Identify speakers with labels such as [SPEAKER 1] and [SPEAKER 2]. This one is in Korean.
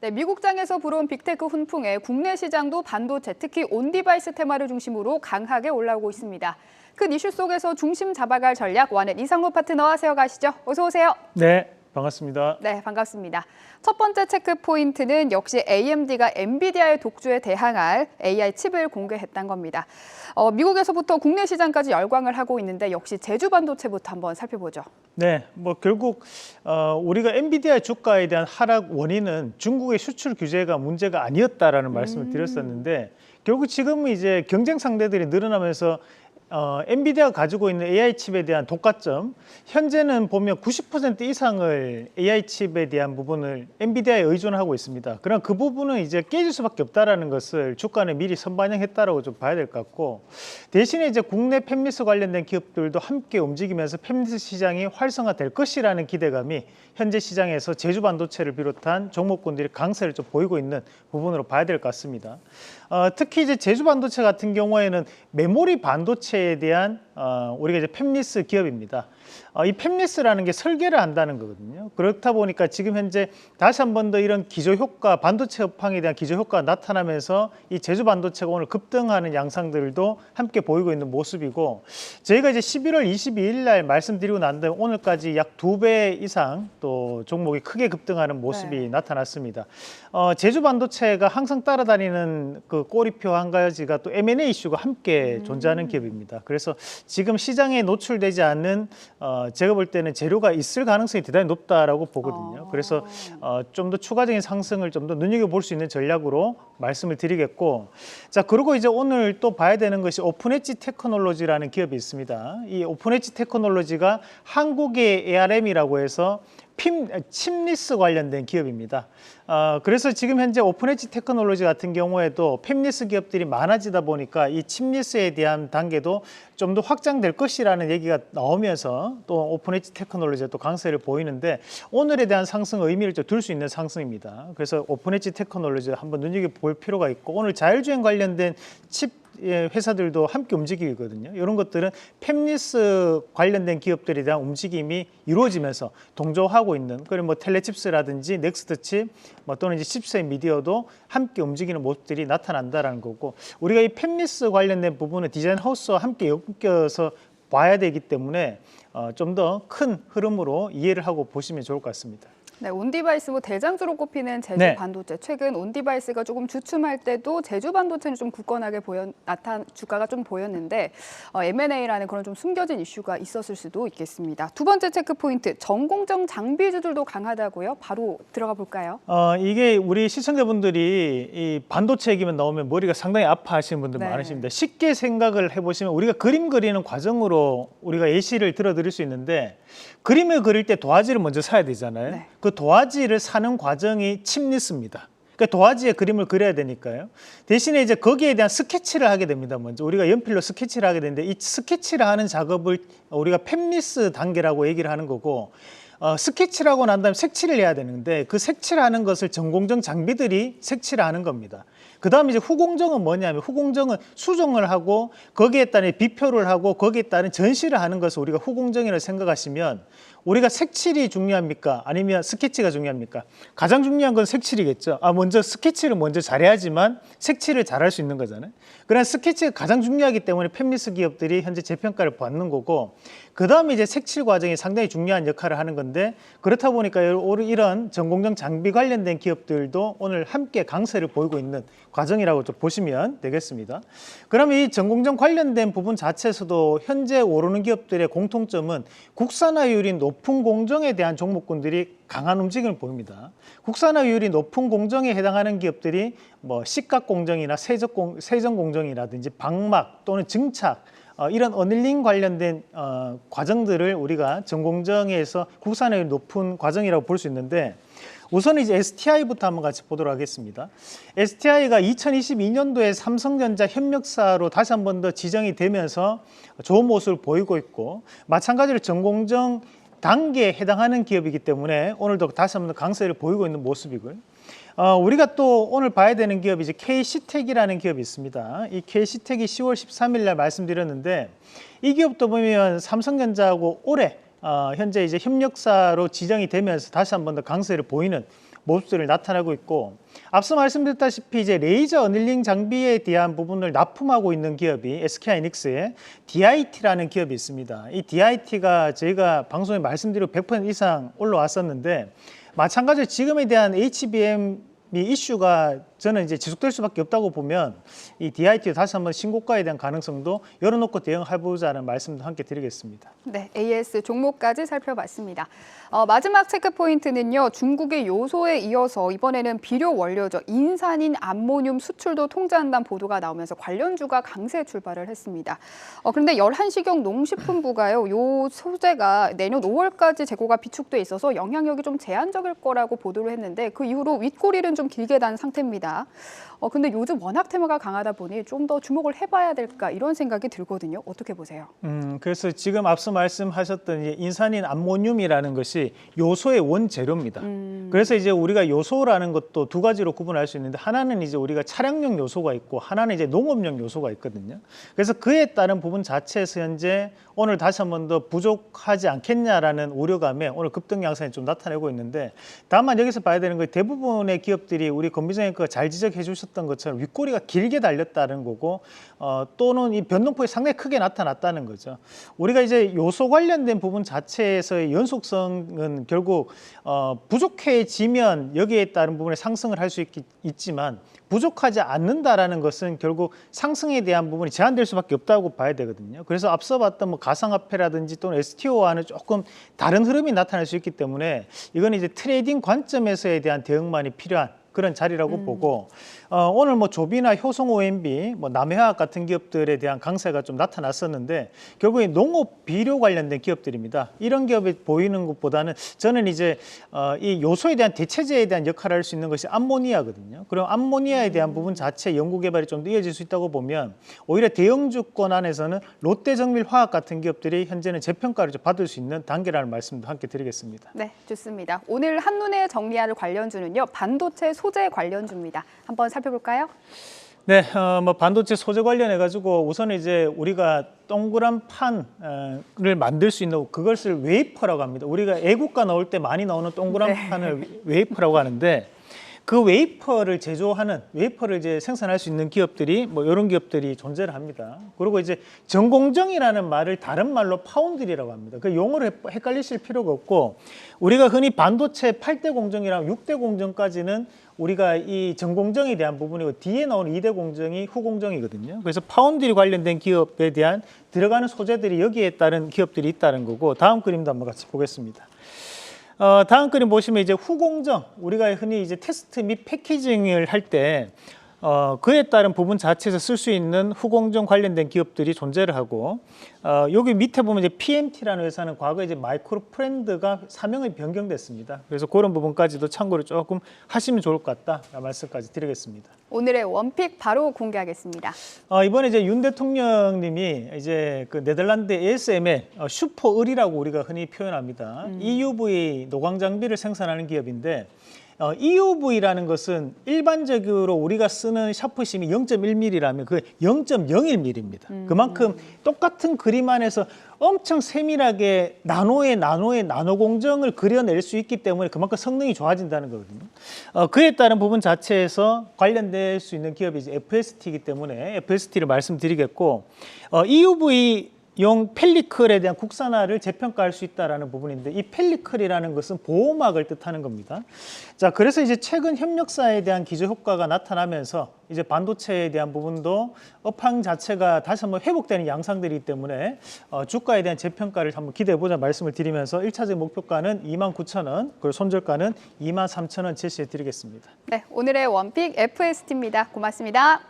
[SPEAKER 1] 네, 미국장에서 불어온 빅테크 훈풍에 국내 시장도 반도체, 특히 온디바이스 테마를 중심으로 강하게 올라오고 있습니다. 큰 이슈 속에서 중심 잡아갈 전략 원의 이상로 파트너와 세워가시죠. 어서 오세요.
[SPEAKER 2] 네, 반갑습니다.
[SPEAKER 1] 네, 반갑습니다. 첫 번째 체크 포인트는 역시 AMD가 엔비디아의 독주에 대항할 AI 칩을 공개했다는 겁니다. 미국에서부터 국내 시장까지 열광을 하고 있는데 역시 제주 반도체부터 한번 살펴보죠.
[SPEAKER 2] 네, 결국 우리가 엔비디아 주가에 대한 하락 원인은 중국의 수출 규제가 문제가 아니었다라는 말씀을 드렸었는데 결국 지금은 이제 경쟁 상대들이 늘어나면서 엔비디아가 가지고 있는 AI 칩에 대한 독과점, 현재는 보면 90% 이상을 AI 칩에 대한 부분을 엔비디아에 의존하고 있습니다. 그럼 그 부분은 이제 깨질 수밖에 없다라는 것을 주가에 미리 선반영했다라고 좀 봐야 될 것 같고, 대신에 이제 국내 팹리스 관련된 기업들도 함께 움직이면서 팹리스 시장이 활성화될 것이라는 기대감이 현재 시장에서 제주 반도체를 비롯한 종목군들이 강세를 좀 보이고 있는 부분으로 봐야 될 것 같습니다. 특히 이제 제주 반도체 같은 경우에는 메모리 반도체에 대한 우리가 이제 팹리스 기업입니다. 이 팹리스라는 게 설계를 한다는 거거든요. 그렇다 보니까 지금 현재 다시 한 번 더 이런 기저효과, 반도체 업황에 대한 기저효과가 나타나면서 이 제주 반도체가 오늘 급등하는 양상들도 함께 보이고 있는 모습이고, 저희가 이제 11월 22일 날 말씀드리고 난 다음에 오늘까지 약 2배 이상 또 종목이 크게 급등하는 모습이 나타났습니다. 제주 반도체가 항상 따라다니는 그 꼬리표 한 가지가 또 M&A 이슈가 함께 존재하는 기업입니다. 그래서 지금 시장에 노출되지 않는 제가 볼 때는 재료가 있을 가능성이 대단히 높다라고 보거든요. 그래서 좀 더 추가적인 상승을 좀 더 눈여겨볼 수 있는 전략으로 말씀을 드리겠고, 자, 그리고 이제 오늘 또 봐야 되는 것이 오픈엣지 테크놀로지라는 기업이 있습니다. 이 오픈엣지 테크놀로지가 한국의 ARM이라고 해서 칩리스 관련된 기업입니다. 그래서 지금 현재 오픈엣지 테크놀로지 같은 경우에도 팹리스 기업들이 많아지다 보니까 이 칩리스에 대한 단계도 좀 더 확장될 것이라는 얘기가 나오면서 또 오픈엣지 테크놀로지가 또 강세를 보이는데, 오늘에 대한 상승 의미를 좀 둘 수 있는 상승입니다. 그래서 오픈엣지 테크놀로지 한번 눈여겨볼 필요가 있고, 오늘 자율주행 관련된 칩 회사들도 함께 움직이거든요. 이런 것들은 팹리스 관련된 기업들에 대한 움직임이 이루어지면서 동조하고 있는, 그리고 뭐 텔레칩스라든지 넥스트칩 또는 이제 칩셋 미디어도 함께 움직이는 모습들이 나타난다라는 거고, 우리가 이 팹리스 관련된 부분은 디자인 하우스와 함께 엮여서 봐야 되기 때문에 좀 더 큰 흐름으로 이해를 하고 보시면 좋을 것 같습니다.
[SPEAKER 1] 네, 온디바이스 대장주로 꼽히는 제주 반도체. 최근 온디바이스가 조금 주춤할 때도 제주 반도체는 좀 굳건하게 주가가 좀 보였는데 M&A라는 그런 좀 숨겨진 이슈가 있었을 수도 있겠습니다. 두 번째 체크 포인트, 전공정 장비주들도 강하다고요? 바로 들어가 볼까요?
[SPEAKER 2] 이게 우리 시청자분들이 이 반도체 얘기만 나오면 머리가 상당히 아파하시는 분들 많으십니다. 쉽게 생각을 해보시면 우리가 그림 그리는 과정으로 우리가 예시를 들어드릴 수 있는데, 그림을 그릴 때 도화지를 먼저 사야 되잖아요. 그 도화지를 사는 과정이 칩리스입니다. 그러니까 도화지에 그림을 그려야 되니까요. 대신에 이제 거기에 대한 스케치를 하게 됩니다. 먼저 우리가 연필로 스케치를 하게 되는데, 이 스케치를 하는 작업을 우리가 팹리스 단계라고 얘기를 하는 거고, 스케치를 하고 난 다음에 색칠을 해야 되는데, 그 색칠을 하는 것을 전공정 장비들이 색칠을 하는 겁니다. 그 다음에 이제 후공정은 뭐냐면, 후공정은 수정을 하고 거기에 따른 비표를 하고 거기에 따른 전시를 하는 것을 우리가 후공정이라고 생각하시면, 우리가 색칠이 중요합니까? 아니면 스케치가 중요합니까? 가장 중요한 건 색칠이겠죠. 먼저 스케치를 먼저 잘해야지만 색칠을 잘할 수 있는 거잖아요. 그러나 스케치가 가장 중요하기 때문에 팹리스 기업들이 현재 재평가를 받는 거고, 그 다음에 이제 색칠 과정이 상당히 중요한 역할을 하는 건데, 그렇다 보니까 이런 전공정 장비 관련된 기업들도 오늘 함께 강세를 보이고 있는 과정이라고 좀 보시면 되겠습니다. 그러면 이 전공정 관련된 부분 자체에서도 현재 오르는 기업들의 공통점은 국산화율이 높은 공정에 대한 종목군들이 강한 움직임을 보입니다. 국산화율이 높은 공정에 해당하는 기업들이 뭐 식각공정이나 세정공정이라든지 방막 또는 증착, 이런 어닐링 관련된 과정들을 우리가 전공정에서 국산화율이 높은 과정이라고 볼 수 있는데, 우선 이제 STI부터 한번 같이 보도록 하겠습니다. STI가 2022년도에 삼성전자 협력사로 다시 한 번 더 지정이 되면서 좋은 모습을 보이고 있고, 마찬가지로 전공정 단계에 해당하는 기업이기 때문에 오늘도 다시 한 번 더 강세를 보이고 있는 모습이고요. 우리가 또 오늘 봐야 되는 기업이 이제 KC텍이라는 기업이 있습니다. 이 KC텍이 10월 13일 날 말씀드렸는데, 이 기업도 보면 삼성전자하고 올해 현재 이제 협력사로 지정이 되면서 다시 한 번 더 강세를 보이는 모습들이 나타나고 있고, 앞서 말씀드렸다시피 이제 레이저 어닐링 장비에 대한 부분을 납품하고 있는 기업이 SK하이닉스의 DIT라는 기업이 있습니다. 이 DIT가 저희가 방송에 말씀드리고 100% 이상 올라왔었는데, 마찬가지로 지금에 대한 HBM 이슈가 저는 이제 지속될 수밖에 없다고 보면 이 DIT 다시 한번 신고가에 대한 가능성도 열어놓고 대응해보자는 말씀도 함께 드리겠습니다.
[SPEAKER 1] 네, AS 종목까지 살펴봤습니다. 마지막 체크 포인트는요. 중국의 요소에 이어서 이번에는 비료 원료죠. 인산인 암모늄 수출도 통제한다는 보도가 나오면서 관련주가 강세 출발을 했습니다. 그런데 11시경 농식품부가요. 요 소재가 내년 5월까지 재고가 비축돼 있어서 영향력이 좀 제한적일 거라고 보도를 했는데 그 이후로 윗꼬리는 좀 길게 단 상태입니다. 근데 요즘 워낙 테마가 강하다 보니 좀 더 주목을 해봐야 될까 이런 생각이 들거든요. 어떻게 보세요?
[SPEAKER 2] 그래서 지금 앞서 말씀하셨던 이제 인산인 암모늄이라는 것이 요소의 원재료입니다. 그래서 이제 우리가 요소라는 것도 두 가지로 구분할 수 있는데, 하나는 이제 우리가 차량용 요소가 있고 하나는 이제 농업용 요소가 있거든요. 그래서 그에 따른 부분 자체에서 현재 오늘 다시 한 번 더 부족하지 않겠냐라는 우려감에 오늘 급등 양상이 좀 나타내고 있는데, 다만 여기서 봐야 되는 건 대부분의 기업들이 우리 권비정 앵커가 잘 지적해 주셨던 것처럼 윗꼬리가 길게 달렸다는 거고, 또는 이 변동폭이 상당히 크게 나타났다는 거죠. 우리가 이제 요소 관련된 부분 자체에서의 연속성은 결국 부족해지면 여기에 따른 부분에 상승을 할 수 있지만 부족하지 않는다라는 것은 결국 상승에 대한 부분이 제한될 수밖에 없다고 봐야 되거든요. 그래서 앞서 봤던 뭐 가상화폐라든지 또는 STO와는 조금 다른 흐름이 나타날 수 있기 때문에 이건 이제 트레이딩 관점에서에 대한 대응만이 필요한 그런 자리라고 보고, 오늘 뭐 조비나 효성 OMB, 뭐 남해화학 같은 기업들에 대한 강세가 좀 나타났었는데 결국에 농업 비료 관련된 기업들입니다. 이런 기업이 보이는 것보다는 저는 이제 이 요소에 대한 대체제에 대한 역할을 할 수 있는 것이 암모니아거든요. 그럼 암모니아에 대한 부분 자체 연구 개발이 좀 더 이어질 수 있다고 보면 오히려 대형주권 안에서는 롯데정밀화학 같은 기업들이 현재는 재평가를 좀 받을 수 있는 단계라는 말씀도 함께 드리겠습니다.
[SPEAKER 1] 네, 좋습니다. 오늘 한눈에 정리할 관련주는요. 반도체 소재 관련주입니다. 한번 살펴볼까요?
[SPEAKER 2] 네, 뭐 반도체 소재 관련해 가지고 우선 이제 우리가 동그란 판을 만들 수 있는 그것을 웨이퍼라고 합니다. 우리가 애국가 나올 때 많이 나오는 동그란 판을 웨이퍼라고 하는데, 그 웨이퍼를 제조하는 웨이퍼를 이제 생산할 수 있는 기업들이 뭐 이런 기업들이 존재를 합니다. 그리고 이제 전공정이라는 말을 다른 말로 파운드리라고 합니다. 그 용어를 헷갈리실 필요가 없고, 우리가 흔히 반도체 8대 공정이랑 6대 공정까지는 우리가 이 전공정에 대한 부분이고 뒤에 나오는 2대 공정이 후공정이거든요. 그래서 파운드리 관련된 기업에 대한 들어가는 소재들이 여기에 따른 기업들이 있다는 거고, 다음 그림도 한번 같이 보겠습니다. 다음 그림 보시면 이제 후공정, 우리가 흔히 이제 테스트 및 패키징을 할 때 그에 따른 부분 자체에서 쓸 수 있는 후공정 관련된 기업들이 존재를 하고, 여기 밑에 보면 이제 PMT라는 회사는 과거에 이제 마이크로 프렌드가 사명이 변경됐습니다. 그래서 그런 부분까지도 참고를 조금 하시면 좋을 것 같다 말씀까지 드리겠습니다.
[SPEAKER 1] 오늘의 원픽 바로 공개하겠습니다.
[SPEAKER 2] 이번에 이제 윤 대통령님이 이제 그 네덜란드 ASML 슈퍼을이라고 우리가 흔히 표현합니다. EUV 노광 장비를 생산하는 기업인데, EUV라는 것은 일반적으로 우리가 쓰는 샤프심이 0.1mm라면 그 0.01mm입니다. 그만큼 똑같은 그림 안에서 엄청 세밀하게 나노의 나노 공정을 그려낼 수 있기 때문에 그만큼 성능이 좋아진다는 거거든요. 그에 따른 부분 자체에서 관련될 수 있는 기업이 이제 FST이기 때문에 FST를 말씀드리겠고, EUV 용 펠리클에 대한 국산화를 재평가할 수 있다는 부분인데, 이 펠리클이라는 것은 보호막을 뜻하는 겁니다. 자, 그래서 이제 최근 협력사에 대한 기저 효과가 나타나면서 이제 반도체에 대한 부분도 업황 자체가 다시 한번 회복되는 양상들이기 때문에 주가에 대한 재평가를 한번 기대해보자 말씀을 드리면서 1차적 목표가는 29,000원, 그리고 손절가는 23,000원 제시해 드리겠습니다.
[SPEAKER 1] 네, 오늘의 원픽 FST입니다. 고맙습니다.